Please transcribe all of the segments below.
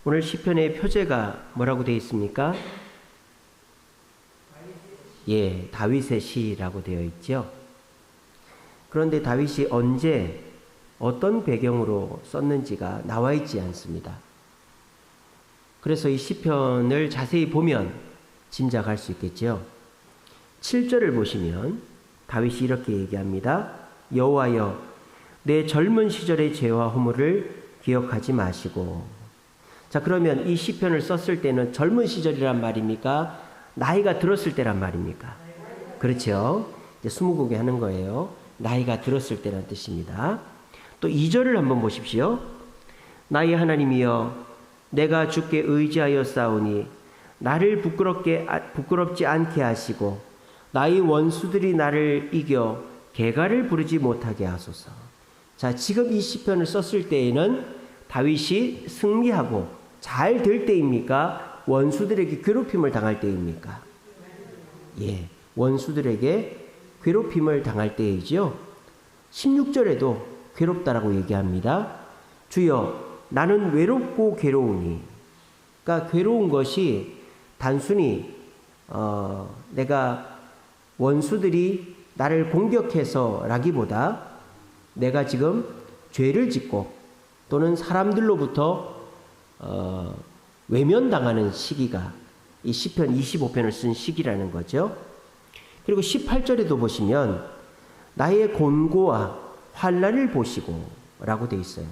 오늘 시편의 표제가 뭐라고 되어 있습니까? 예, 다윗의 시라고 되어 있죠. 그런데 다윗이 언제 어떤 배경으로 썼는지가 나와 있지 않습니다. 그래서 이 시편을 자세히 보면 짐작할 수 있겠죠. 7절을 보시면 다윗이 이렇게 얘기합니다. 여호와여, 내 젊은 시절의 죄와 허물을 기억하지 마시고. 자, 그러면 이 시편을 썼을 때는 젊은 시절이란 말입니까? 나이가 들었을 때란 말입니까? 그렇죠. 이제 스무고개 하는 거예요. 나이가 들었을 때란 뜻입니다. 또 2절을 한번 보십시오. 나의 하나님이여, 내가 주께 의지하여 싸우니 나를 부끄럽지 않게 하시고 나의 원수들이 나를 이겨 개가를 부르지 못하게 하소서. 자, 지금 이 시편을 썼을 때에는 다윗이 승리하고 잘 될 때입니까? 원수들에게 괴롭힘을 당할 때입니까? 예, 원수들에게 괴롭힘을 당할 때이죠. 16절에도 괴롭다라고 얘기합니다. 주여, 나는 외롭고 괴로우니. 그러니까 괴로운 것이 단순히 내가 원수들이 나를 공격해서라기보다 내가 지금 죄를 짓고 또는 사람들로부터 외면당하는 시기가 이 시편 25편을 쓴 시기라는 거죠. 그리고 18절에도 보시면 나의 곤고와 환난을 보시고 라고 되어 있어요.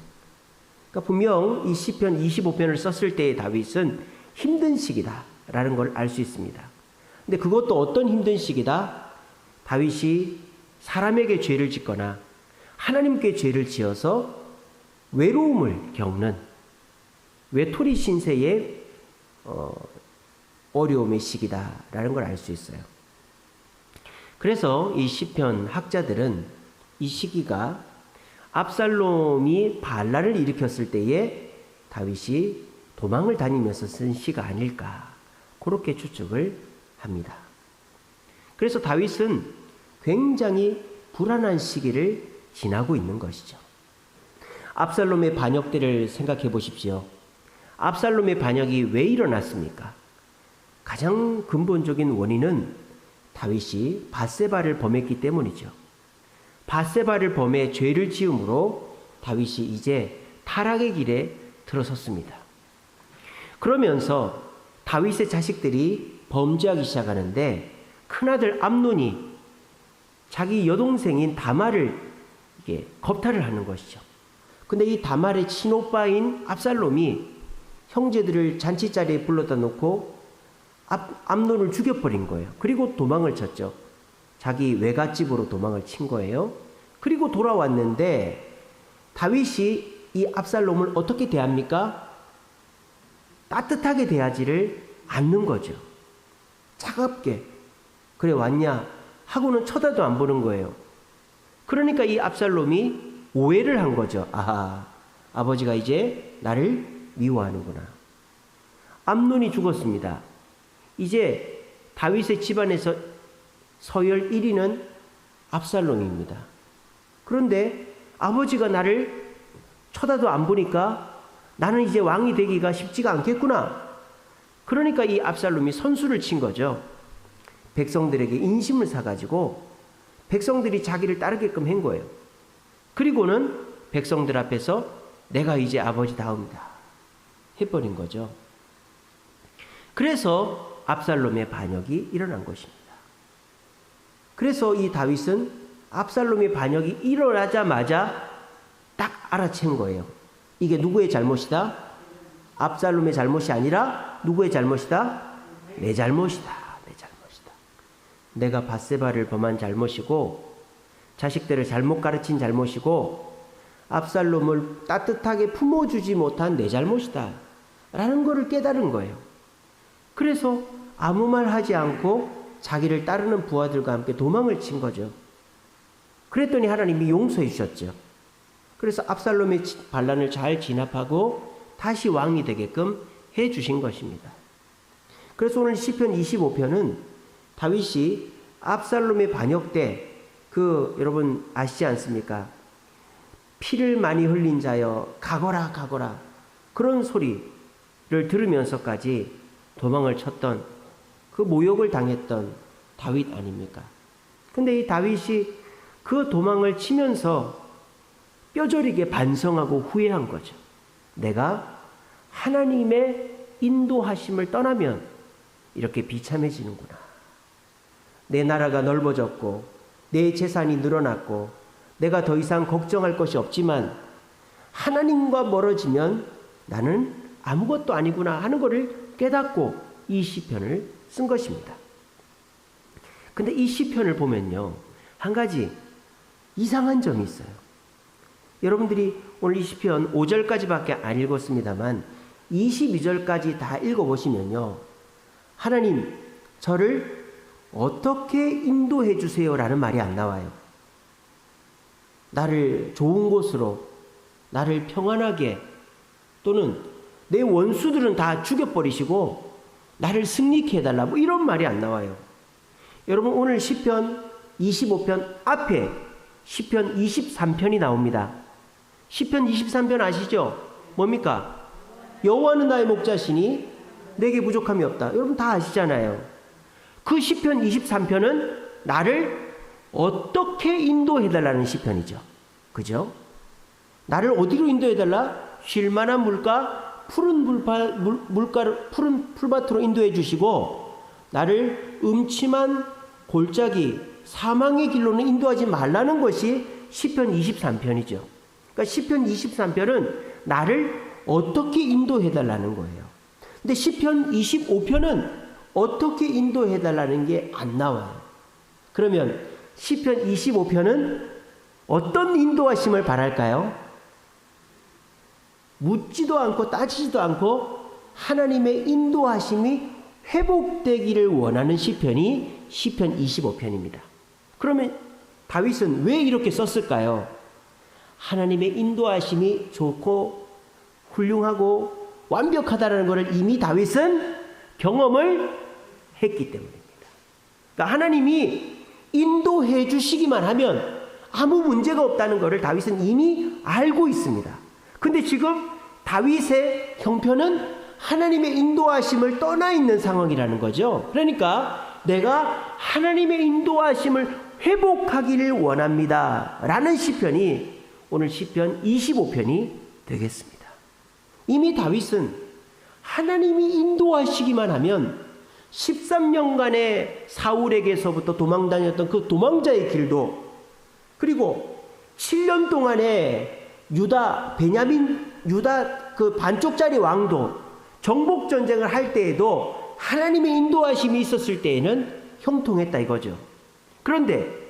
그러니까 분명 이 시편 25편을 썼을 때의 다윗은 힘든 시기다 라는 걸 알 수 있습니다. 근데 그것도 어떤 힘든 시기다? 다윗이 사람에게 죄를 짓거나 하나님께 죄를 지어서 외로움을 겪는 외톨이 신세의 어려움의 시기다라는 걸 알 수 있어요. 그래서 이 시편 학자들은 이 시기가 압살롬이 반란을 일으켰을 때에 다윗이 도망을 다니면서 쓴 시가 아닐까, 그렇게 추측을 합니다. 그래서 다윗은 굉장히 불안한 시기를 지나고 있는 것이죠. 압살롬의 반역 때를 생각해 보십시오. 압살롬의 반역이 왜 일어났습니까? 가장 근본적인 원인은 다윗이 밧세바를 범했기 때문이죠. 밧세바를 범해 죄를 지음으로 다윗이 이제 타락의 길에 들어섰습니다. 그러면서 다윗의 자식들이 범죄하기 시작하는데 큰아들 암논이 자기 여동생인 다말을 겁탈을 하는 것이죠. 근데 이 다말의 친오빠인 압살롬이 형제들을 잔치자리에 불러다 놓고 암논을 죽여버린 거예요. 그리고 도망을 쳤죠. 자기 외갓집으로 도망을 친 거예요. 그리고 돌아왔는데 다윗이 이 압살롬을 어떻게 대합니까? 따뜻하게 대하지를 않는 거죠. 차갑게. 그래 왔냐? 하고는 쳐다도 안 보는 거예요. 그러니까 이 압살롬이 오해를 한 거죠. 아하, 아버지가 이제 나를 미워하는구나. 암논이 죽었습니다. 이제 다윗의 집안에서 서열 1위는 압살롬입니다. 그런데 아버지가 나를 쳐다도 안 보니까 나는 이제 왕이 되기가 쉽지가 않겠구나. 그러니까 이 압살롬이 선수를 친 거죠. 백성들에게 인심을 사가지고 백성들이 자기를 따르게끔 한 거예요. 그리고는 백성들 앞에서 내가 이제 아버지 다음이다 해버린 거죠. 그래서 압살롬의 반역이 일어난 것입니다. 그래서 이 다윗은 압살롬의 반역이 일어나자마자 딱 알아챈 거예요. 이게 누구의 잘못이다? 압살롬의 잘못이 아니라 누구의 잘못이다? 내 잘못이다. 내 잘못이다. 내가 밧세바를 범한 잘못이고 자식들을 잘못 가르친 잘못이고 압살롬을 따뜻하게 품어주지 못한 내 잘못이다 라는 것을 깨달은 거예요. 그래서 아무 말 하지 않고 자기를 따르는 부하들과 함께 도망을 친 거죠. 그랬더니 하나님이 용서해 주셨죠. 그래서 압살롬의 반란을 잘 진압하고 다시 왕이 되게끔 해 주신 것입니다. 그래서 오늘 시편 25편은 다윗이 압살롬의 반역 때 여러분 아시지 않습니까? 피를 많이 흘린 자여 가거라 가거라 그런 소리를 들으면서까지 도망을 쳤던 그 모욕을 당했던 다윗 아닙니까? 근데 이 다윗이 그 도망을 치면서 뼈저리게 반성하고 후회한 거죠. 내가 하나님의 인도하심을 떠나면 이렇게 비참해지는구나. 내 나라가 넓어졌고 내 재산이 늘어났고 내가 더 이상 걱정할 것이 없지만 하나님과 멀어지면 나는 아무것도 아니구나 하는 것을 깨닫고 이 시편을 쓴 것입니다. 근데 이 시편을 보면요, 한 가지 이상한 점이 있어요. 여러분들이 오늘 이 시편 5절까지밖에 안 읽었습니다만 22절까지 다 읽어보시면요, 하나님 저를 어떻게 인도해 주세요 라는 말이 안 나와요. 나를 좋은 곳으로, 나를 평안하게, 또는 내 원수들은 다 죽여버리시고 나를 승리케 해달라, 뭐 이런 말이 안 나와요. 여러분 오늘 시편 25편 앞에 시편 23편이 나옵니다. 시편 23편 아시죠? 뭡니까? 여호와는 나의 목자시니 내게 부족함이 없다. 여러분 다 아시잖아요. 그 시편 23편은 나를 어떻게 인도해달라는 시편이죠. 그죠? 나를 어디로 인도해달라? 쉴만한 물가, 푸른 풀밭으로 인도해 주시고 나를 음침한 골짜기, 사망의 길로는 인도하지 말라는 것이 시편 23편이죠. 그러니까 시편 23편은 나를 어떻게 인도해달라는 거예요. 근데 시편 25편은 어떻게 인도해달라는 게 안 나와요. 그러면 시편 25편은 어떤 인도하심을 바랄까요? 묻지도 않고 따지지도 않고 하나님의 인도하심이 회복되기를 원하는 시편이 시편 25편입니다. 그러면 다윗은 왜 이렇게 썼을까요? 하나님의 인도하심이 좋고 훌륭하고 완벽하다는 것을 이미 다윗은 경험을 했기 때문입니다. 그러니까 하나님이 인도해 주시기만 하면 아무 문제가 없다는 것을 다윗은 이미 알고 있습니다. 근데 지금 다윗의 형편은 하나님의 인도하심을 떠나 있는 상황이라는 거죠. 그러니까 내가 하나님의 인도하심을 회복하기를 원합니다 라는 시편이 오늘 시편 25편이 되겠습니다. 이미 다윗은 하나님이 인도하시기만 하면 13년간의 사울에게서부터 도망다녔던 그 도망자의 길도, 그리고 7년 동안의 유다 그 반쪽짜리 왕도 정복전쟁을 할 때에도 하나님의 인도하심이 있었을 때에는 형통했다 이거죠. 그런데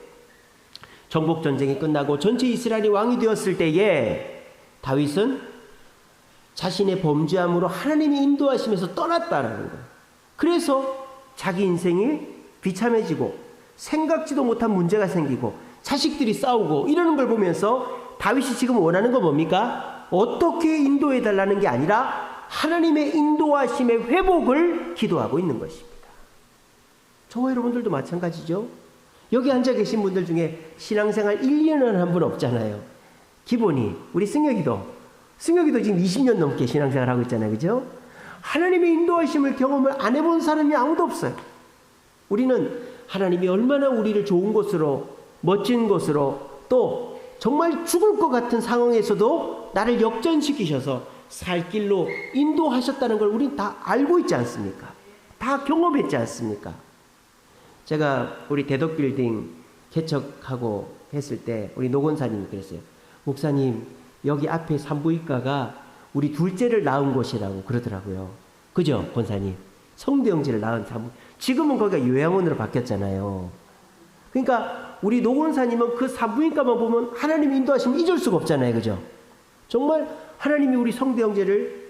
정복전쟁이 끝나고 전체 이스라엘이 왕이 되었을 때에 다윗은 자신의 범죄함으로 하나님의 인도하심에서 떠났다라는 거예요. 그래서 자기 인생이 비참해지고 생각지도 못한 문제가 생기고 자식들이 싸우고 이러는 걸 보면서 다윗이 지금 원하는 건 뭡니까? 어떻게 인도해달라는 게 아니라 하나님의 인도하심의 회복을 기도하고 있는 것입니다. 저와 여러분들도 마찬가지죠. 여기 앉아 계신 분들 중에 신앙생활 1, 2년 한 분 없잖아요. 기본이 우리 승혁이도 지금 20년 넘게 신앙생활 하고 있잖아요. 그죠? 하나님의 인도하심을 경험을 안 해본 사람이 아무도 없어요. 우리는 하나님이 얼마나 우리를 좋은 곳으로, 멋진 곳으로, 또 정말 죽을 것 같은 상황에서도 나를 역전시키셔서 살 길로 인도하셨다는 걸 우린 다 알고 있지 않습니까? 다 경험했지 않습니까? 제가 우리 대덕빌딩 개척하고 했을 때 우리 노건사님이 그랬어요. 목사님, 여기 앞에 산부인과가 우리 둘째를 낳은 곳이라고 그러더라고요. 그죠, 권사님? 성대영지를 낳은 산부. 지금은 거기가 요양원으로 바뀌었잖아요. 그러니까 우리 노건사님은 그 산부인과만 보면 하나님 인도하시면 잊을 수가 없잖아요. 그죠? 정말 하나님이 우리 성대영제를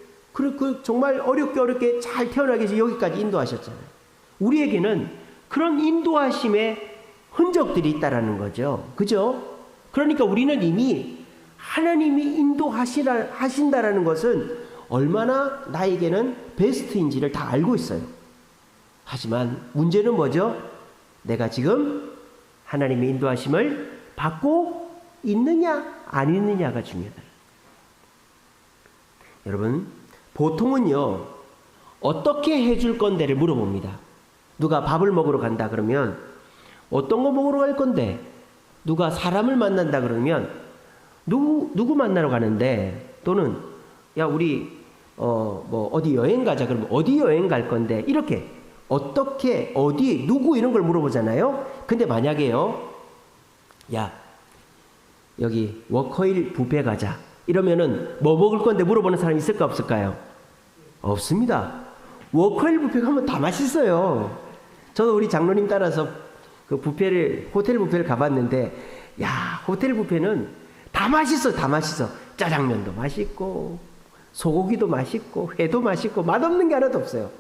정말 어렵게 잘 태어나게 해서 여기까지 인도하셨잖아요. 우리에게는 그런 인도하심의 흔적들이 있다라는 거죠. 그죠? 그러니까 우리는 이미 하나님이 인도하신다라는 것은 얼마나 나에게는 베스트인지를 다 알고 있어요. 하지만 문제는 뭐죠? 내가 지금 하나님의 인도하심을 받고 있느냐 안 있느냐가 중요하다. 여러분, 보통은요 어떻게 해줄 건데를 물어봅니다. 누가 밥을 먹으러 간다 그러면 어떤 거 먹으러 갈 건데? 누가 사람을 만난다 그러면 누구 만나러 가는데? 또는 야 우리 뭐 어디 여행 가자 그러면 어디 여행 갈 건데? 이렇게 어떻게 어디 누구 이런 걸 물어보잖아요. 근데 만약에요, 야 여기 워커힐 뷔페 가자 이러면은 뭐 먹을 건데 물어보는 사람이 있을까 없을까요? 없습니다. 워커힐 뷔페 가면 다 맛있어요. 저도 우리 장로님 따라서 그 호텔 뷔페를 가봤는데, 야 호텔 뷔페는 다 맛있어. 다 맛있어. 짜장면도 맛있고 소고기도 맛있고 회도 맛있고 맛없는 게 하나도 없어요.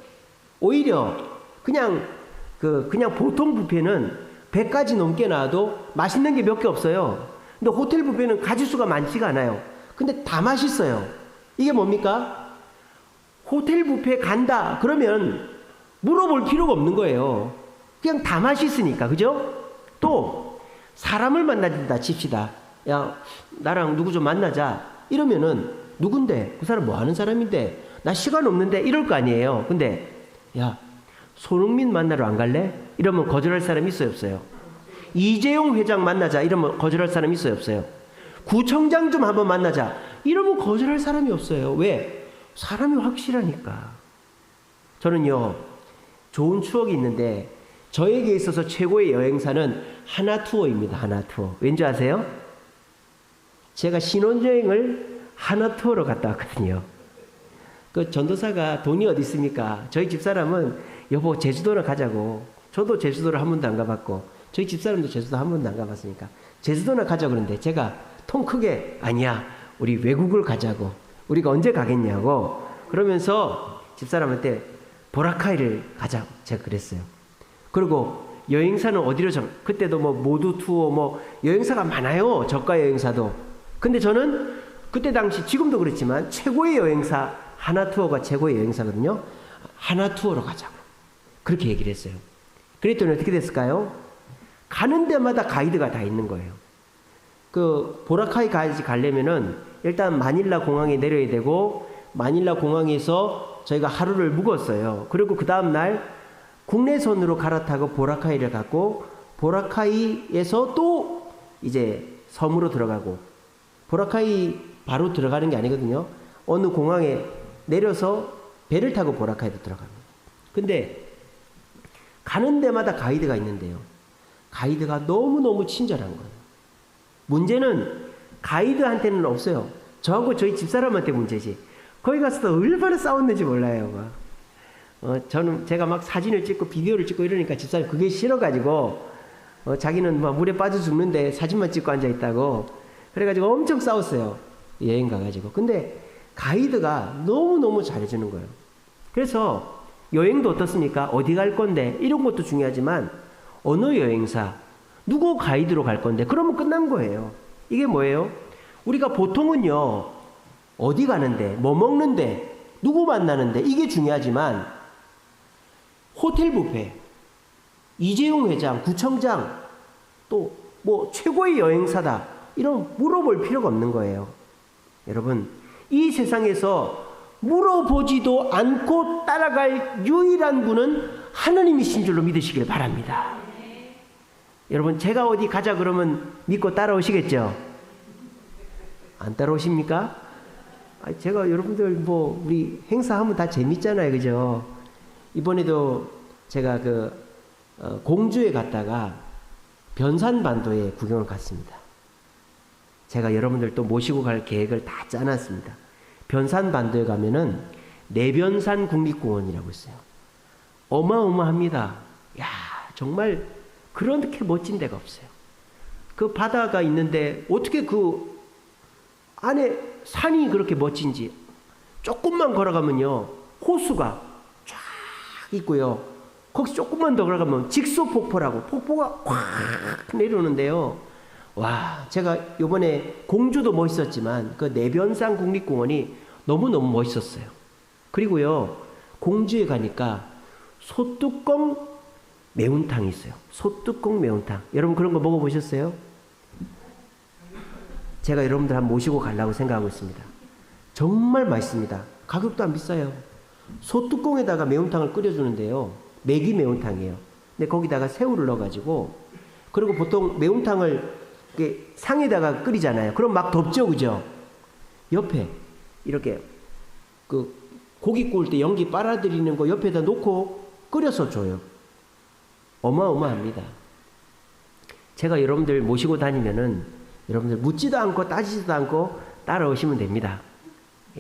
오히려 그냥 보통 뷔페는 100가지 넘게 나와도 맛있는 게 몇 개 없어요. 근데 호텔 뷔페는 가짓수가 많지가 않아요. 근데 다 맛있어요. 이게 뭡니까? 호텔 뷔페 간다 그러면 물어볼 필요가 없는 거예요. 그냥 다 맛있으니까. 그죠? 또 사람을 만나준다 칩시다. 야 나랑 누구 좀 만나자 이러면은 누군데? 그 사람 뭐 하는 사람인데? 나 시간 없는데? 이럴 거 아니에요. 근데 야 손흥민 만나러 안 갈래? 이러면 거절할 사람 있어요 없어요? 이재용 회장 만나자 이러면 거절할 사람 있어요 없어요? 구청장 좀 한번 만나자 이러면 거절할 사람이 없어요. 왜? 사람이 확실하니까. 저는요 좋은 추억이 있는데 저에게 있어서 최고의 여행사는 하나투어입니다. 하나투어. 왠지 아세요? 제가 신혼여행을 하나투어로 갔다 왔거든요. 그 전도사가 돈이 어디 있습니까? 저희 집사람은 여보 제주도나 가자고. 저도 제주도를 한 번도 안 가봤고 저희 집사람도 제주도 한 번도 안 가봤으니까 제주도나 가자고 그러는데 제가 통 크게 아니야 우리 외국을 가자고. 우리가 언제 가겠냐고 그러면서 집사람한테 보라카이를 가자고 제가 그랬어요. 그리고 여행사는 어디로 그때도 뭐 모두 투어 뭐 여행사가 많아요. 저가 여행사도. 근데 저는 그때 당시 지금도 그렇지만 최고의 여행사 하나투어가 최고의 여행사거든요. 하나투어로 가자고 그렇게 얘기를 했어요. 그랬더니 어떻게 됐을까요? 가는 데마다 가이드가 다 있는 거예요. 그 보라카이 가려면은 일단 마닐라 공항에 내려야 되고 마닐라 공항에서 저희가 하루를 묵었어요. 그리고 그 다음날 국내선으로 갈아타고 보라카이를 갔고 보라카이에서 또 이제 섬으로 들어가고 보라카이 바로 들어가는 게 아니거든요. 어느 공항에 내려서 배를 타고 보라카이로 들어갑니다. 근데 가는 데마다 가이드가 있는데요. 가이드가 너무너무 친절한 거예요. 문제는 가이드한테는 없어요. 저하고 저희 집사람한테 문제지. 거기 가서 얼마나 싸웠는지 몰라요. 저는 제가 막 사진을 찍고 비디오를 찍고 이러니까 집사람이 그게 싫어가지고 자기는 막 물에 빠져 죽는데 사진만 찍고 앉아있다고 그래가지고 엄청 싸웠어요. 여행 가가지고. 근데 가이드가 너무너무 잘해주는 거예요. 그래서 여행도 어떻습니까? 어디 갈 건데 이런 것도 중요하지만 어느 여행사 누구 가이드로 갈 건데 그러면 끝난 거예요. 이게 뭐예요? 우리가 보통은요 어디 가는데 뭐 먹는데 누구 만나는데 이게 중요하지만 호텔 뷔페, 이재용 회장, 구청장 또 뭐 최고의 여행사다 이런 물어볼 필요가 없는 거예요. 여러분 이 세상에서 물어보지도 않고 따라갈 유일한 분은 하나님이신 줄로 믿으시길 바랍니다. 여러분 제가 어디 가자 그러면 믿고 따라오시겠죠? 안 따라오십니까? 제가 여러분들 뭐 우리 행사하면 다 재밌잖아요. 그죠? 이번에도 제가 공주에 갔다가 변산반도에 구경을 갔습니다. 제가 여러분들 또 모시고 갈 계획을 다 짜놨습니다. 변산반도에 가면은 내변산 국립공원이라고 있어요. 어마어마합니다. 야 정말 그렇게 멋진 데가 없어요. 그 바다가 있는데 어떻게 그 안에 산이 그렇게 멋진지. 조금만 걸어가면요 호수가 쫙 있고요. 거기서 조금만 더 걸어가면 직소폭포라고 폭포가 확 내려오는데요. 와 제가 요번에 공주도 멋있었지만 그 내변산 국립공원이 너무너무 멋있었어요. 그리고요 공주에 가니까 소뚜껑 매운탕이 있어요. 소뚜껑 매운탕. 여러분 그런 거 먹어보셨어요? 제가 여러분들 한번 모시고 가려고 생각하고 있습니다. 정말 맛있습니다. 가격도 안 비싸요. 소뚜껑에다가 매운탕을 끓여주는데요. 매기 매운탕이에요. 근데 거기다가 새우를 넣어가지고, 그리고 보통 매운탕을 상에다가 끓이잖아요. 그럼 막 덥죠, 그죠? 옆에 이렇게 그 고기 구울 때 연기 빨아들이는 거 옆에다 놓고 끓여서 줘요. 어마어마합니다. 제가 여러분들 모시고 다니면은 여러분들 묻지도 않고 따지지도 않고 따라오시면 됩니다.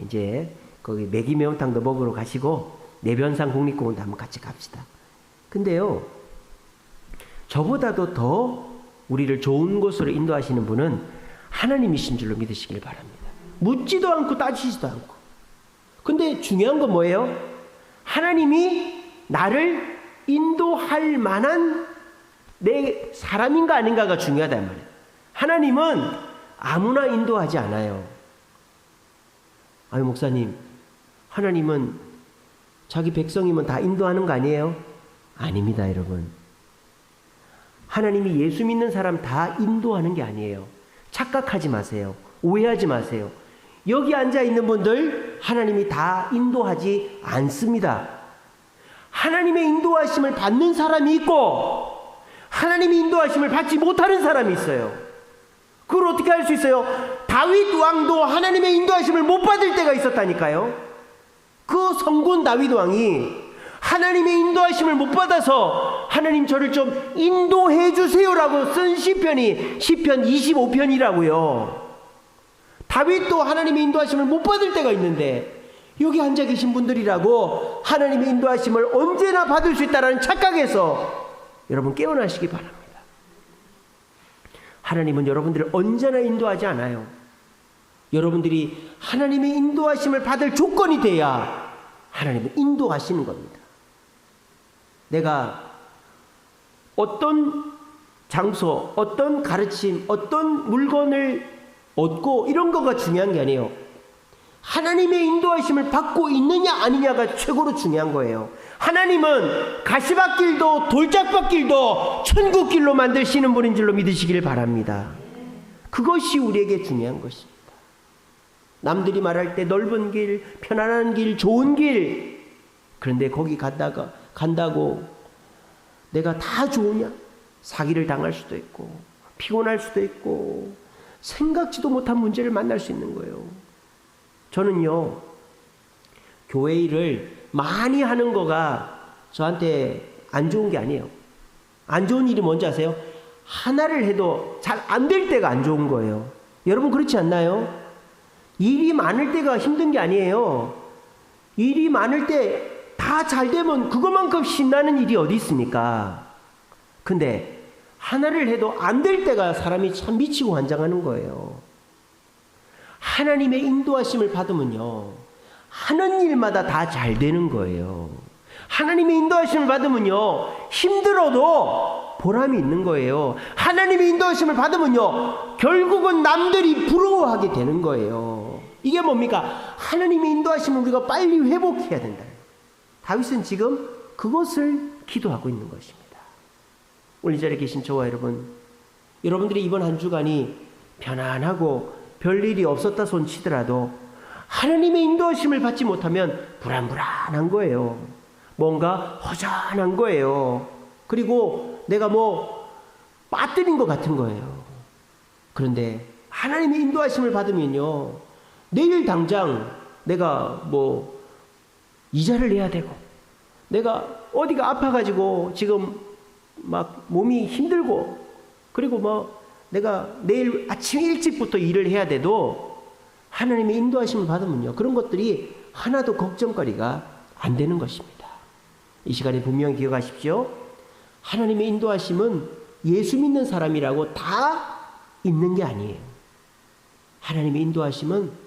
이제 거기 매기 매운탕도 먹으러 가시고 내변산 국립공원도 한번 같이 갑시다. 근데요, 저보다도 더 우리를 좋은 곳으로 인도하시는 분은 하나님이신 줄로 믿으시길 바랍니다. 묻지도 않고 따지지도 않고. 근데 중요한 건 뭐예요? 하나님이 나를 인도할 만한 내 사람인가 아닌가가 중요하다 말이에요. 하나님은 아무나 인도하지 않아요. 아유, 목사님, 하나님은 자기 백성이면 다 인도하는 거 아니에요? 아닙니다, 여러분. 하나님이 예수 믿는 사람 다 인도하는 게 아니에요. 착각하지 마세요. 오해하지 마세요. 여기 앉아 있는 분들 하나님이 다 인도하지 않습니다. 하나님의 인도하심을 받는 사람이 있고 하나님의 인도하심을 받지 못하는 사람이 있어요. 그걸 어떻게 할 수 있어요? 다윗 왕도 하나님의 인도하심을 못 받을 때가 있었다니까요. 그 성군 다윗 왕이 하나님의 인도하심을 못 받아서 하나님 저를 좀 인도해 주세요라고 쓴 시편이 시편 25편이라고요. 다윗도 하나님의 인도하심을 못 받을 때가 있는데 여기 앉아 계신 분들이라고 하나님의 인도하심을 언제나 받을 수 있다는 착각에서 여러분 깨어나시기 바랍니다. 하나님은 여러분들을 언제나 인도하지 않아요. 여러분들이 하나님의 인도하심을 받을 조건이 돼야 하나님은 인도하시는 겁니다. 내가 어떤 장소, 어떤 가르침, 어떤 물건을 얻고 이런 거가 중요한 게 아니에요. 하나님의 인도하심을 받고 있느냐 아니냐가 최고로 중요한 거예요. 하나님은 가시밭길도 돌짝밭길도 천국길로 만드시는 분인 줄로 믿으시길 바랍니다. 그것이 우리에게 중요한 것입니다. 남들이 말할 때 넓은 길, 편안한 길, 좋은 길, 그런데 거기 간다고 내가 다 좋으냐? 사기를 당할 수도 있고 피곤할 수도 있고 생각지도 못한 문제를 만날 수 있는 거예요. 저는요, 교회 일을 많이 하는 거가 저한테 안 좋은 게 아니에요. 안 좋은 일이 뭔지 아세요? 하나를 해도 잘 안 될 때가 안 좋은 거예요. 여러분 그렇지 않나요? 일이 많을 때가 힘든 게 아니에요. 일이 많을 때 다 잘 되면 그것만큼 신나는 일이 어디 있습니까? 근데 하나를 해도 안 될 때가 사람이 참 미치고 환장하는 거예요. 하나님의 인도하심을 받으면요, 하는 일마다 다 잘 되는 거예요. 하나님의 인도하심을 받으면요, 힘들어도 보람이 있는 거예요. 하나님의 인도하심을 받으면요, 결국은 남들이 부러워하게 되는 거예요. 이게 뭡니까? 하나님의 인도하심을 우리가 빨리 회복해야 된다. 다윗은 지금 그것을 기도하고 있는 것입니다. 오늘 이 자리에 계신 저와 여러분들이 이번 한 주간이 편안하고 별일이 없었다 손치더라도 하나님의 인도하심을 받지 못하면 불안불안한 거예요. 뭔가 허전한 거예요. 그리고 내가 빠뜨린 것 같은 거예요. 그런데 하나님의 인도하심을 받으면요, 내일 당장 내가 이자를 내야 되고, 내가 어디가 아파가지고 지금 막 몸이 힘들고, 그리고 내가 내일 아침 일찍부터 일을 해야 돼도 하나님의 인도하심을 받으면요, 그런 것들이 하나도 걱정거리가 안 되는 것입니다. 이 시간에 분명히 기억하십시오. 하나님의 인도하심은 예수 믿는 사람이라고 다 있는 게 아니에요. 하나님의 인도하심은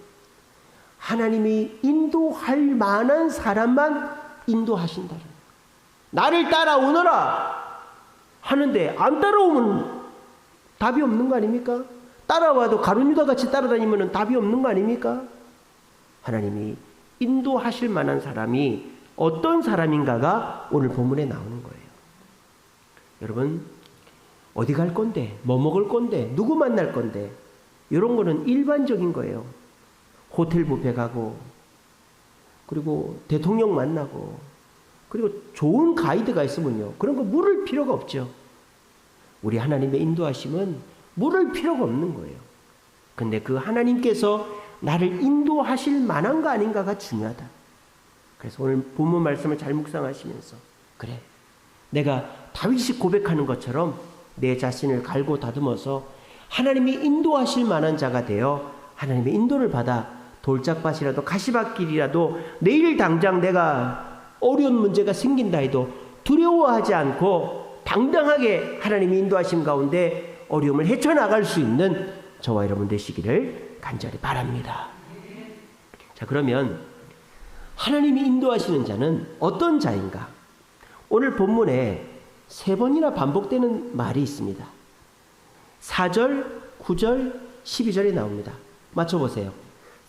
하나님이 인도할 만한 사람만 인도하신다는 거예요. 나를 따라오너라 하는데 안 따라오면 답이 없는 거 아닙니까? 따라와도 가룟유다 같이 따라다니면 답이 없는 거 아닙니까? 하나님이 인도하실 만한 사람이 어떤 사람인가가 오늘 본문에 나오는 거예요. 여러분, 어디 갈 건데, 뭐 먹을 건데, 누구 만날 건데, 이런 거는 일반적인 거예요. 호텔 뷔페 가고, 그리고 대통령 만나고, 그리고 좋은 가이드가 있으면요, 그런 거 물을 필요가 없죠. 우리 하나님의 인도하심은 물을 필요가 없는 거예요. 근데 그 하나님께서 나를 인도하실 만한가 아닌가가 중요하다. 그래서 오늘 본문 말씀을 잘 묵상하시면서, 그래, 내가 다윗이 고백하는 것처럼 내 자신을 갈고 다듬어서 하나님이 인도하실 만한 자가 되어 하나님의 인도를 받아 돌짝밭이라도 가시밭길이라도 내일 당장 내가 어려운 문제가 생긴다 해도 두려워하지 않고 당당하게 하나님의 인도하심 가운데 어려움을 헤쳐나갈 수 있는 저와 여러분 되시기를 간절히 바랍니다. 자, 그러면 하나님이 인도하시는 자는 어떤 자인가? 오늘 본문에 3번이나 반복되는 말이 있습니다. 4절, 9절, 12절에 나옵니다. 맞춰보세요.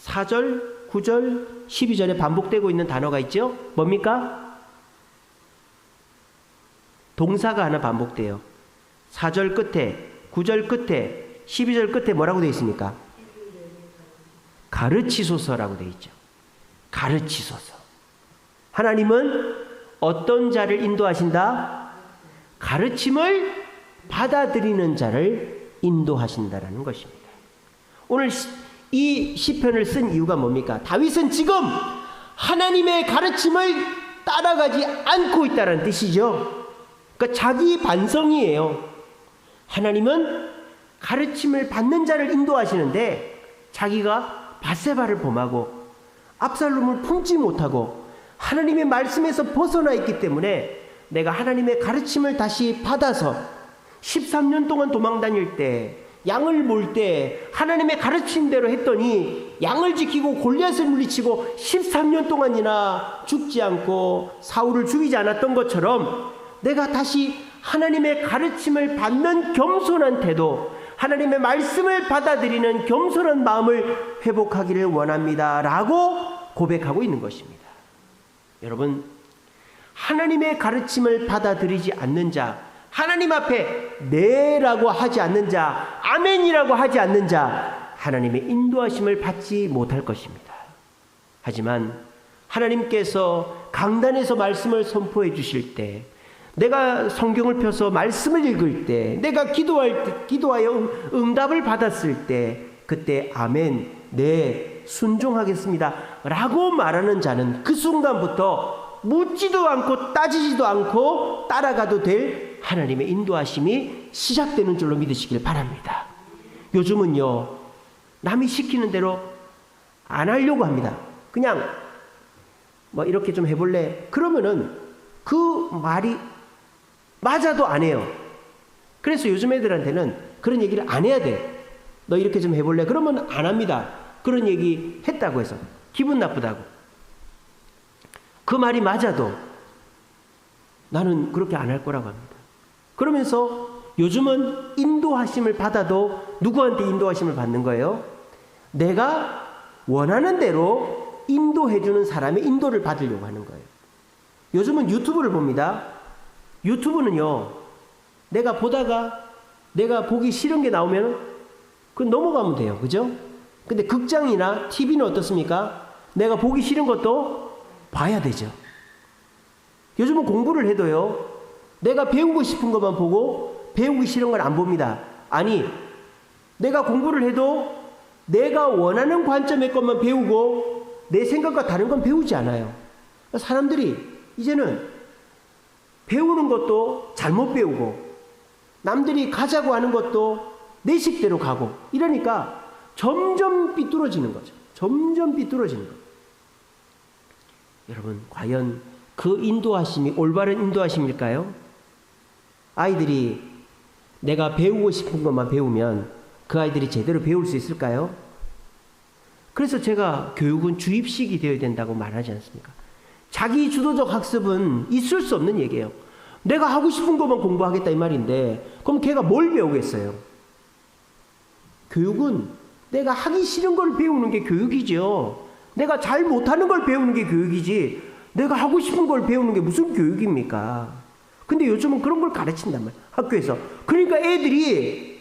4절, 9절, 12절에 반복되고 있는 단어가 있죠? 뭡니까? 동사가 하나 반복돼요. 4절 끝에, 9절 끝에, 12절 끝에 뭐라고 되어 있습니까? 가르치소서라고 되어 있죠. 가르치소서. 하나님은 어떤 자를 인도하신다? 가르침을 받아들이는 자를 인도하신다라는 것입니다. 오늘 이 시편을 쓴 이유가 뭡니까? 다윗은 지금 하나님의 가르침을 따라가지 않고 있다는 뜻이죠. 그러니까 자기 반성이에요. 하나님은 가르침을 받는 자를 인도하시는데 자기가 밧세바를 범하고 압살롬을 품지 못하고 하나님의 말씀에서 벗어나 있기 때문에 내가 하나님의 가르침을 다시 받아서 13년 동안 도망 다닐 때, 양을 몰 때 하나님의 가르침대로 했더니 양을 지키고 골리앗을 물리치고 13년 동안이나 죽지 않고 사울을 죽이지 않았던 것처럼 내가 다시 하나님의 가르침을 받는 겸손한 태도, 하나님의 말씀을 받아들이는 겸손한 마음을 회복하기를 원합니다 라고 고백하고 있는 것입니다. 여러분, 하나님의 가르침을 받아들이지 않는 자, 하나님 앞에 네라고 하지 않는 자, 아멘이라고 하지 않는 자, 하나님의 인도하심을 받지 못할 것입니다. 하지만 하나님께서 강단에서 말씀을 선포해 주실 때, 내가 성경을 펴서 말씀을 읽을 때, 내가 기도하여 응답을 받았을 때, 그때 아멘, 네, 순종하겠습니다 라고 말하는 자는 그 순간부터 묻지도 않고 따지지도 않고 따라가도 될 하나님의 인도하심이 시작되는 줄로 믿으시길 바랍니다. 요즘은요, 남이 시키는 대로 안 하려고 합니다. 그냥 뭐 이렇게 좀 해볼래? 그러면은 그 말이 맞아도 안 해요. 그래서 요즘 애들한테는 그런 얘기를 안 해야 돼. 너 이렇게 좀 해볼래? 그러면 안 합니다. 그런 얘기 했다고 해서 기분 나쁘다고. 그 말이 맞아도 나는 그렇게 안 할 거라고 합니다. 그러면서 요즘은 인도하심을 받아도 누구한테 인도하심을 받는 거예요? 내가 원하는 대로 인도해주는 사람의 인도를 받으려고 하는 거예요. 요즘은 유튜브를 봅니다. 유튜브는요, 내가 보다가 내가 보기 싫은 게 나오면 그건 넘어가면 돼요. 그죠? 근데 극장이나 TV는 어떻습니까? 내가 보기 싫은 것도 봐야 되죠. 요즘은 공부를 해도요, 내가 배우고 싶은 것만 보고 배우기 싫은 걸 안 봅니다. 아니, 내가 공부를 해도 내가 원하는 관점의 것만 배우고 내 생각과 다른 건 배우지 않아요. 사람들이 이제는 배우는 것도 잘못 배우고 남들이 가자고 하는 것도 내 식대로 가고 이러니까 점점 삐뚤어지는 거죠. 점점 삐뚤어지는 거예요. 여러분, 과연 그 인도하심이 올바른 인도하심일까요? 아이들이 내가 배우고 싶은 것만 배우면 그 아이들이 제대로 배울 수 있을까요? 그래서 제가 교육은 주입식이 되어야 된다고 말하지 않습니까? 자기 주도적 학습은 있을 수 없는 얘기예요. 내가 하고 싶은 것만 공부하겠다 이 말인데 그럼 걔가 뭘 배우겠어요? 교육은 내가 하기 싫은 걸 배우는 게 교육이죠. 내가 잘 못하는 걸 배우는 게 교육이지 내가 하고 싶은 걸 배우는 게 무슨 교육입니까? 근데 요즘은 그런 걸 가르친단 말이에요. 학교에서. 그러니까 애들이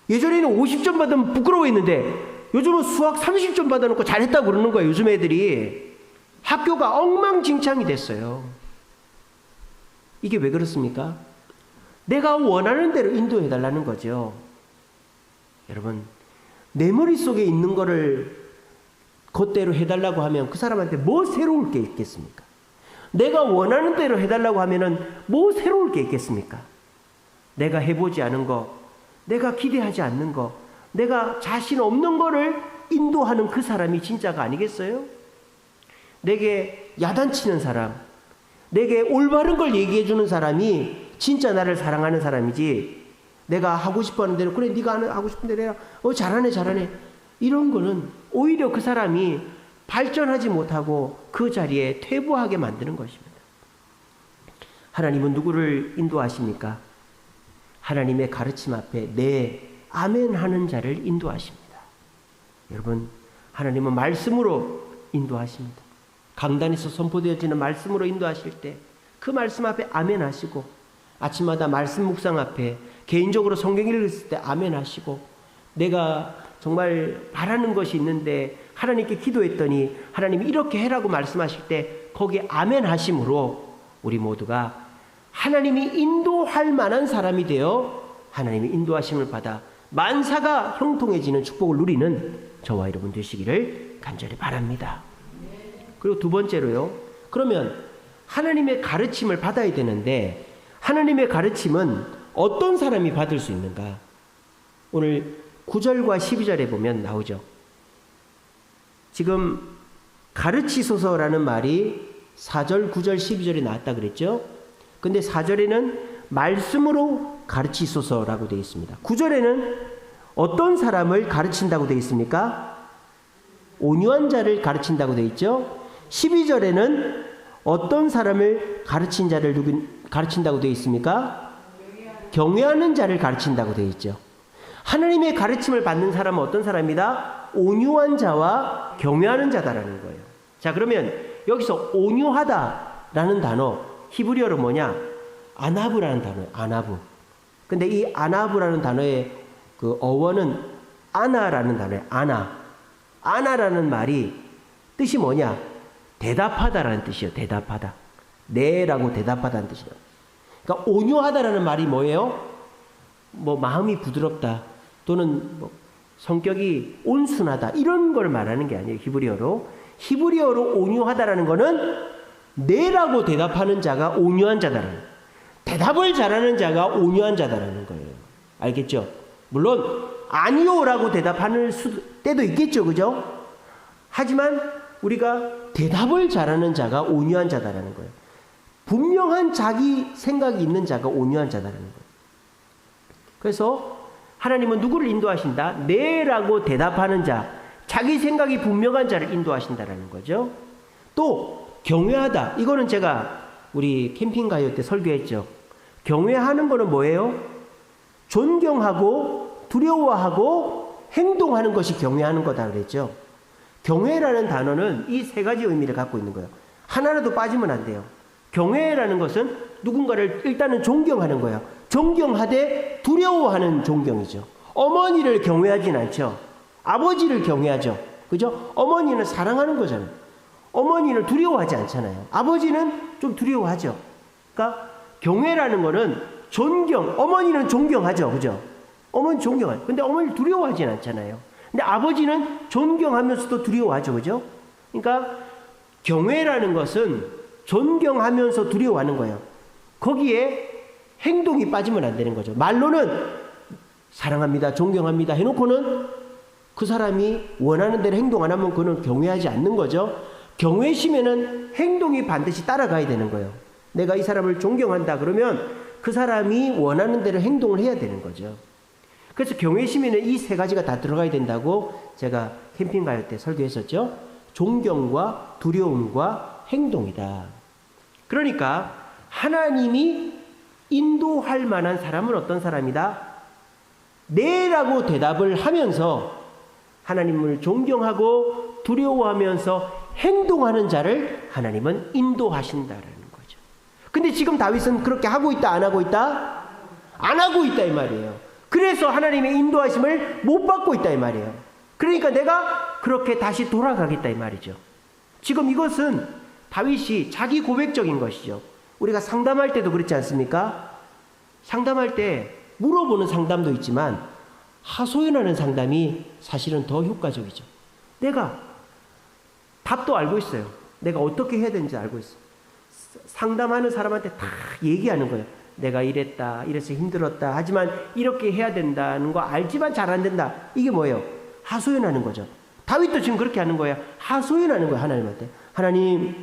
예전에는 50점 받으면 부끄러워했는데 요즘은 수학 30점 받아놓고 잘했다고 그러는 거예요. 요즘 애들이. 학교가 엉망진창이 됐어요. 이게 왜 그렇습니까? 내가 원하는 대로 인도해달라는 거죠. 여러분, 내 머릿속에 있는 거를 그대로 해달라고 하면 그 사람한테 뭐 새로울 게 있겠습니까? 내가 원하는 대로 해달라고 하면은 뭐 새로울 게 있겠습니까? 내가 해보지 않은 거, 내가 기대하지 않는 거, 내가 자신 없는 거를 인도하는 그 사람이 진짜가 아니겠어요? 내게 야단치는 사람, 내게 올바른 걸 얘기해 주는 사람이 진짜 나를 사랑하는 사람이지, 내가 하고 싶어 하는 대로, 그래 네가 하고 싶은 대로 해라, 잘하네 이런 거는 오히려 그 사람이 발전하지 못하고 그 자리에 퇴보하게 만드는 것입니다. 하나님은 누구를 인도하십니까? 하나님의 가르침 앞에 네, 아멘 하는 자를 인도하십니다. 여러분, 하나님은 말씀으로 인도하십니다. 강단에서 선포되어지는 말씀으로 인도하실 때 그 말씀 앞에 아멘 하시고, 아침마다 말씀 묵상 앞에 개인적으로 성경 읽을 때 아멘 하시고, 내가 정말 바라는 것이 있는데 하나님께 기도했더니 하나님이 이렇게 해라고 말씀하실 때 거기에 아멘 하심으로 우리 모두가 하나님이 인도할 만한 사람이 되어 하나님의 인도하심을 받아 만사가 형통해지는 축복을 누리는 저와 여러분 되시기를 간절히 바랍니다. 그리고 두 번째로요, 그러면 하나님의 가르침을 받아야 되는데 하나님의 가르침은 어떤 사람이 받을 수 있는가? 오늘 9절과 12절에 보면 나오죠. 지금 가르치소서라는 말이 4절, 9절, 12절에 나왔다 그랬죠. 근데 4절에는 말씀으로 가르치소서라고 되어 있습니다. 9절에는 어떤 사람을 가르친다고 되어 있습니까? 온유한 자를 가르친다고 되어 있죠. 12절에는 어떤 사람을 가르친다고 되어 있습니까? 경외하는 자를 가르친다고 되어 있죠. 하나님의 가르침을 받는 사람은 어떤 사람이다? 온유한 자와 경외하는 자다라는 거예요. 자, 그러면 여기서 온유하다라는 단어, 히브리어로 뭐냐? 아나브라는 단어예요. 아나브. 근데 이 아나브라는 단어의 그 어원은 아나라는 단어예요. 아나라는 말이 뜻이 뭐냐? 대답하다라는 뜻이에요. 대답하다. 네라고 대답하다는 뜻이에요. 그러니까 온유하다라는 말이 뭐예요? 마음이 부드럽다, 또는 성격이 온순하다, 이런 걸 말하는 게 아니에요. 히브리어로 온유하다라는 거는 네라고 대답하는 자가 온유한 자다라는 거예요. 대답을 잘하는 자가 온유한 자다라는 거예요. 알겠죠? 물론 아니요라고 대답하는 때도 있겠죠. 그죠? 하지만 우리가 대답을 잘하는 자가 온유한 자다라는 거예요. 분명한 자기 생각이 있는 자가 온유한 자다라는 거예요. 그래서 하나님은 누구를 인도하신다? 네라고 대답하는 자, 자기 생각이 분명한 자를 인도하신다라는 거죠. 또 경외하다, 이거는 제가 우리 캠핑 가요 때 설교했죠. 경외하는 거는 뭐예요? 존경하고 두려워하고 행동하는 것이 경외하는 거다 그랬죠. 경외라는 단어는 이 세 가지 의미를 갖고 있는 거예요. 하나라도 빠지면 안 돼요. 경외라는 것은 누군가를 일단은 존경하는 거예요. 존경하되 두려워하는 존경이죠. 어머니를 경외하진 않죠. 아버지를 경외하죠. 그죠? 어머니는 사랑하는 거잖아요. 어머니를 두려워하지 않잖아요. 아버지는 좀 두려워하죠. 그러니까 경외라는 거는 존경, 어머니는 존경하죠. 그죠? 어머니 존경하죠. 근데 어머니를 두려워하진 않잖아요. 근데 아버지는 존경하면서도 두려워하죠. 그죠? 그러니까 경외라는 것은 존경하면서 두려워하는 거예요. 거기에 행동이 빠지면 안 되는 거죠. 말로는 사랑합니다, 존경합니다 해놓고는 그 사람이 원하는 대로 행동 안 하면 그는 경외하지 않는 거죠. 경외심에는 행동이 반드시 따라가야 되는 거예요. 내가 이 사람을 존경한다 그러면 그 사람이 원하는 대로 행동을 해야 되는 거죠. 그래서 경외심에는 이 세 가지가 다 들어가야 된다고 제가 캠핑 갈 때 설교했었죠. 존경과 두려움과 행동이다. 그러니까 하나님이 인도할 만한 사람은 어떤 사람이다? 네라고 대답을 하면서 하나님을 존경하고 두려워하면서 행동하는 자를 하나님은 인도하신다라는 거죠. 근데 지금 다윗은 그렇게 하고 있다, 안 하고 있다? 안 하고 있다 이 말이에요. 그래서 하나님의 인도하심을 못 받고 있다 이 말이에요. 그러니까 내가 그렇게 다시 돌아가겠다 이 말이죠. 지금 이것은 다윗이 자기 고백적인 것이죠. 우리가 상담할 때도 그렇지 않습니까? 상담할 때 물어보는 상담도 있지만 하소연하는 상담이 사실은 더 효과적이죠. 내가 답도 알고 있어요. 내가 어떻게 해야 되는지 알고 있어요. 상담하는 사람한테 다 얘기하는 거예요. 내가 이랬다, 이래서 힘들었다. 하지만 이렇게 해야 된다는 거 알지만 잘 안 된다. 이게 뭐예요? 하소연하는 거죠. 다윗도 지금 그렇게 하는 거예요. 하소연하는 거예요, 하나님한테. 하나님,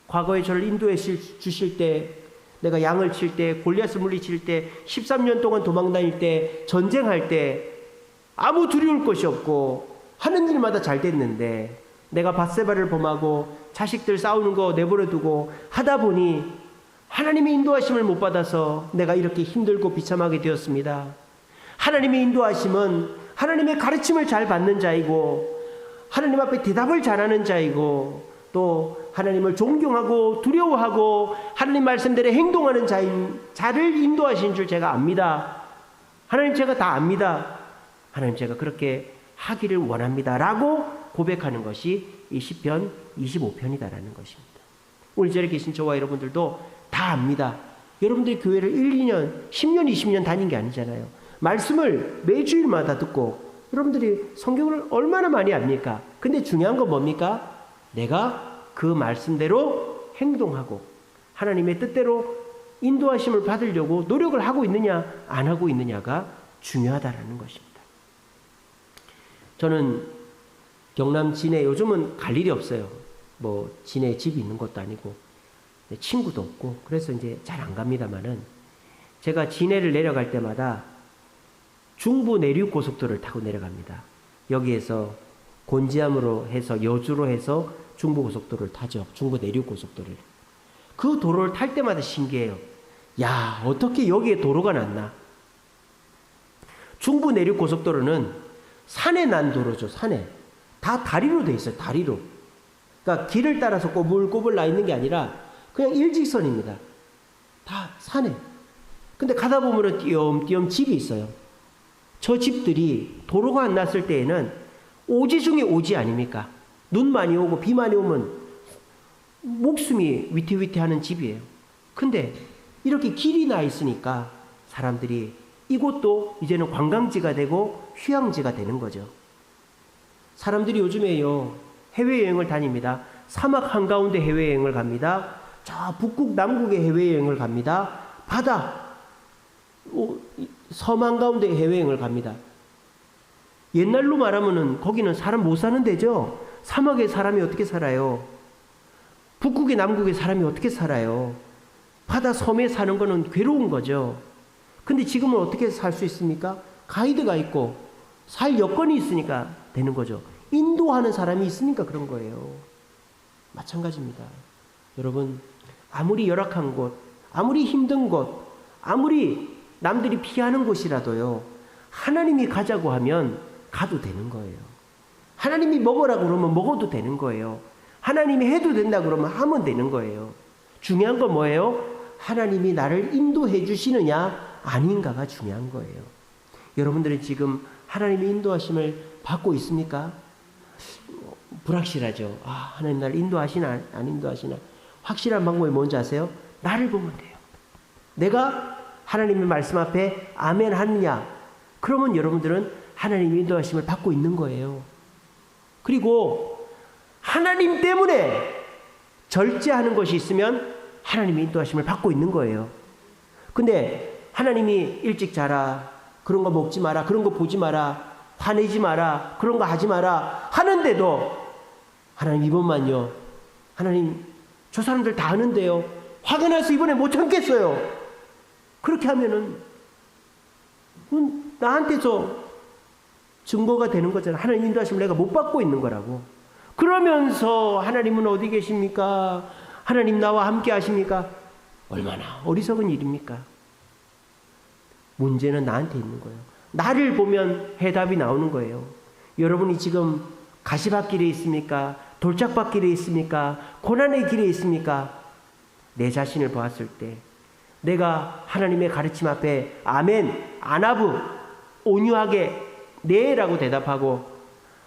과거에 저를 인도해 주실 때, 내가 양을 칠 때, 골리앗을 물리칠 때, 13년 동안 도망 다닐 때, 전쟁할 때 아무 두려울 것이 없고 하는 일마다 잘 됐는데 내가 밧세바를 범하고 자식들 싸우는 거 내버려 두고 하다 보니 하나님의 인도하심을 못 받아서 내가 이렇게 힘들고 비참하게 되었습니다. 하나님의 인도하심은 하나님의 가르침을 잘 받는 자이고 하나님 앞에 대답을 잘하는 자이고 또 하나님을 존경하고 두려워하고 하나님 말씀대로 행동하는 자를 인도하신 줄 제가 압니다. 하나님 제가 다 압니다. 하나님 제가 그렇게 하기를 원합니다. 라고 고백하는 것이 이 시편 25편이다라는 것입니다. 오늘 이 자리에 계신 저와 여러분들도 다 압니다. 여러분들이 교회를 1, 2년, 10년, 20년 다닌 게 아니잖아요. 말씀을 매주일마다 듣고 여러분들이 성경을 얼마나 많이 압니까? 근데 중요한 건 뭡니까? 내가 그 말씀대로 행동하고 하나님의 뜻대로 인도하심을 받으려고 노력을 하고 있느냐 안 하고 있느냐가 중요하다라는 것입니다. 저는 경남 진해 요즘은 갈 일이 없어요. 뭐 진해에 집이 있는 것도 아니고 친구도 없고 그래서 이제 잘 안 갑니다만은 제가 진해를 내려갈 때마다 중부 내륙 고속도로를 타고 내려갑니다. 여기에서 곤지암으로 해서 여주로 해서 중부 고속도로를 타죠. 중부 내륙 고속도로를. 그 도로를 탈 때마다 신기해요. 야, 어떻게 여기에 도로가 났나? 중부 내륙 고속도로는 산에 난 도로죠. 산에. 다 다리로 돼 있어요. 다리로. 그러니까 길을 따라서 꼬불꼬불 나 있는 게 아니라 그냥 일직선입니다. 다 산에. 근데 가다 보면 띄엄띄엄 집이 있어요. 저 집들이 도로가 안 났을 때에는 오지 중에 오지 아닙니까? 눈 많이 오고 비 많이 오면 목숨이 위태위태하는 집이에요. 근데 이렇게 길이 나 있으니까 사람들이 이곳도 이제는 관광지가 되고 휴양지가 되는 거죠. 사람들이 요즘에요 해외여행을 다닙니다. 사막 한가운데 해외여행을 갑니다. 저 북극 남극의 해외여행을 갑니다. 바다 섬 한가운데 해외여행을 갑니다. 옛날로 말하면은 거기는 사람 못 사는 데죠. 사막에 사람이 어떻게 살아요? 북극에 남극에 사람이 어떻게 살아요? 바다 섬에 사는 거는 괴로운 거죠. 근데 지금은 어떻게 살 수 있습니까? 가이드가 있고 살 여건이 있으니까 되는 거죠. 인도하는 사람이 있으니까 그런 거예요. 마찬가지입니다. 여러분, 아무리 열악한 곳, 아무리 힘든 곳, 아무리 남들이 피하는 곳이라도요, 하나님이 가자고 하면 가도 되는 거예요. 하나님이 먹으라고 그러면 먹어도 되는 거예요. 하나님이 해도 된다 그러면 하면 되는 거예요. 중요한 건 뭐예요? 하나님이 나를 인도해 주시느냐 아닌가가 중요한 거예요. 여러분들은 지금 하나님의 인도하심을 받고 있습니까? 불확실하죠. 하나님 나를 인도하시나 안 인도하시나. 확실한 방법이 뭔지 아세요? 나를 보면 돼요. 내가 하나님의 말씀 앞에 아멘 하느냐, 그러면 여러분들은 하나님의 인도하심을 받고 있는 거예요. 그리고 하나님 때문에 절제하는 것이 있으면 하나님의 인도하심을 받고 있는 거예요. 근데 하나님이 일찍 자라, 그런 거 먹지 마라, 그런 거 보지 마라, 화내지 마라, 그런 거 하지 마라 하는데도 하나님 이번만요, 하나님 저 사람들 다 하는데요, 화가 나서 이번에 못 참겠어요. 그렇게 하면은 나한테서 증거가 되는 거잖아요. 하나님 인도하심을 내가 못 받고 있는 거라고. 그러면서 하나님은 어디 계십니까? 하나님 나와 함께 하십니까? 얼마나 어리석은 일입니까? 문제는 나한테 있는 거예요. 나를 보면 해답이 나오는 거예요. 여러분이 지금 가시밭길에 있습니까? 돌짝밭길에 있습니까? 고난의 길에 있습니까? 내 자신을 보았을 때 내가 하나님의 가르침 앞에 아멘, 아나부, 온유하게 네라고 대답하고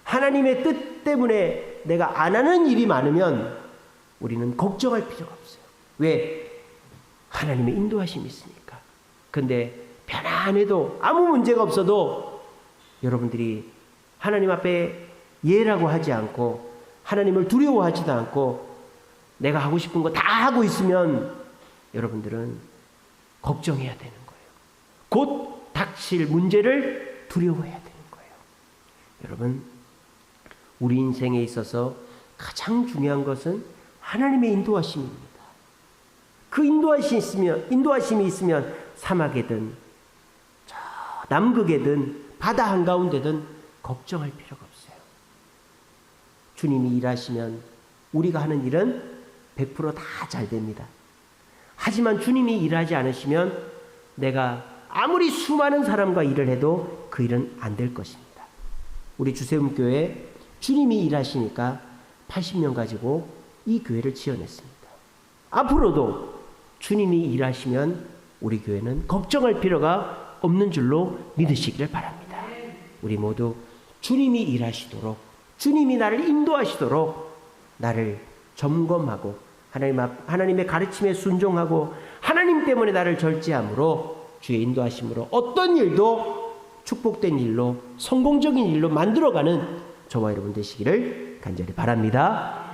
하나님의 뜻 때문에 내가 안 하는 일이 많으면 우리는 걱정할 필요가 없어요. 왜? 하나님의 인도하심이 있으니까. 근데 편안해도 아무 문제가 없어도 여러분들이 하나님 앞에 예라고 하지 않고 하나님을 두려워하지도 않고 내가 하고 싶은 거 다 하고 있으면 여러분들은 걱정해야 되는 거예요. 곧 닥칠 문제를 두려워해야 되는 거예요. 여러분, 우리 인생에 있어서 가장 중요한 것은 하나님의 인도하심입니다. 그 인도하심이 있으면 사막에든 저 남극에든 바다 한가운데든 걱정할 필요가 없어요. 주님이 일하시면 우리가 하는 일은 100% 다 잘 됩니다. 하지만 주님이 일하지 않으시면 내가 아무리 수많은 사람과 일을 해도 그 일은 안 될 것입니다. 우리 주세움교회 주님이 일하시니까 80명 가지고 이 교회를 지어냈습니다. 앞으로도 주님이 일하시면 우리 교회는 걱정할 필요가 없는 줄로 믿으시기를 바랍니다. 우리 모두 주님이 일하시도록, 주님이 나를 인도하시도록 나를 점검하고 하나님의 가르침에 순종하고 하나님 때문에 나를 절제함으로 주의 인도하심으로 어떤 일도 축복된 일로 성공적인 일로 만들어가는 저와 여러분 되시기를 간절히 바랍니다.